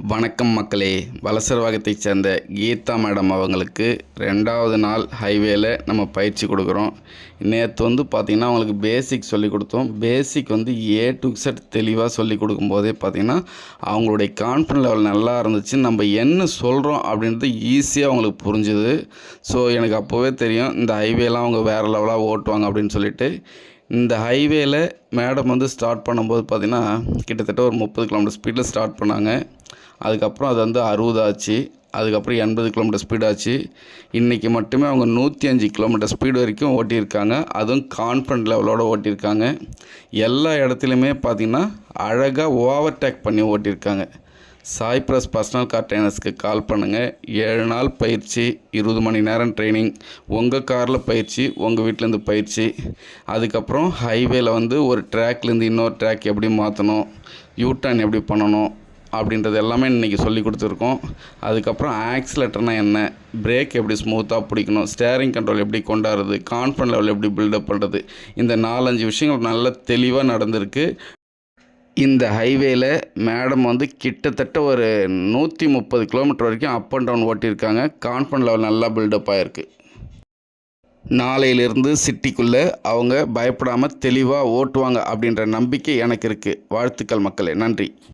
வணக்கம் மக்களே. வலசரவாகத்தைச் சேர்ந்த கீதா மேடம் அவங்களுக்கு 2வது நாள் ஹைவேல நம்ம பயிற்சி கொடுக்குறோம். நேற்று பார்த்திங்கன்னா அவங்களுக்கு பேசிக் சொல்லி கொடுத்தோம். பேசிக் A to Z தெளிவாக சொல்லி கொடுக்கும்போதே பார்த்திங்கன்னா அவங்களுடைய கான்ஃபிடன்ஸ் லெவல் நல்லா இருந்துச்சு. நம்ம என்ன சொல்கிறோம் அப்படின்றது ஈஸியாக அவங்களுக்கு புரிஞ்சுது. ஸோ எனக்கு அப்போவே தெரியும் இந்த ஹைவேலாம் அவங்க வேறு லெவலாக ஓட்டுவாங்க அப்படின்னு சொல்லிட்டு. இந்த ஹைவேல மேடம் ஸ்டார்ட் பண்ணும்போது பார்த்திங்கன்னா கிட்டத்தட்ட ஒரு 30 கிலோமீட்டர் ஸ்பீடில் ஸ்டார்ட் பண்ணாங்க. அதுக்கப்புறம் அது 60 ஆச்சு. அதுக்கப்புறம் 80 கிலோமீட்டர் ஸ்பீட் ஆச்சு. இன்றைக்கி மட்டுமே அவங்க 105 கிலோமீட்டர் ஸ்பீடு வரைக்கும் ஓட்டியிருக்காங்க. அதுவும் கான்ஃபிடன்ட் லெவலோடு ஓட்டியிருக்காங்க. எல்லா இடத்துலையுமே பார்த்திங்கன்னா அழகாக ஓவர்டேக் பண்ணி ஓட்டியிருக்காங்க. சாய் பிரஸ் பர்சனல் கார் ட்ரைனர்ஸ்க்கு கால் பண்ணுங்கள். 7 நாள் பயிற்சி, 20 மணி நேரம் ட்ரைனிங், உங்கள் காரில் பயிற்சி, உங்கள் வீட்டிலேருந்து பயிற்சி. அதுக்கப்புறம் ஹைவேல ஒரு ட்ராக்லேருந்து இன்னொரு ட்ராக் எப்படி மாற்றணும், யூட்டர்ன் எப்படி பண்ணணும் அப்படின்றது எல்லாமே இன்றைக்கி சொல்லி கொடுத்துருக்கோம். அதுக்கப்புறம் ஆக்சிலேட்டர்னால் என்ன, பிரேக் எப்படி ஸ்மூத்தாக பிடிக்கணும், ஸ்டேரிங் கண்ட்ரோல் எப்படி கொண்டாடுறது, கான்ஃபிடன்ஸ் லெவல் எப்படி பில்டப் பண்ணுறது, இந்த 4-5 விஷயங்கள் நல்ல தெளிவாக நடந்திருக்கு. இந்த ஹைவேல மேடம் கிட்டத்தட்ட ஒரு 130 கிலோமீட்டர் வரைக்கும் அப் அண்ட் டவுன் ஓட்டியிருக்காங்க. கான்ஃபிடன்ஸ் லெவல் நல்லா பில்டப் ஆகிருக்கு. நாளையிலிருந்து சிட்டிக்குள்ளே அவங்க பயப்படாமல் தெளிவாக ஓட்டுவாங்க அப்படின்ற நம்பிக்கை எனக்கு இருக்குது. வாழ்த்துக்கள் மக்களே. நன்றி.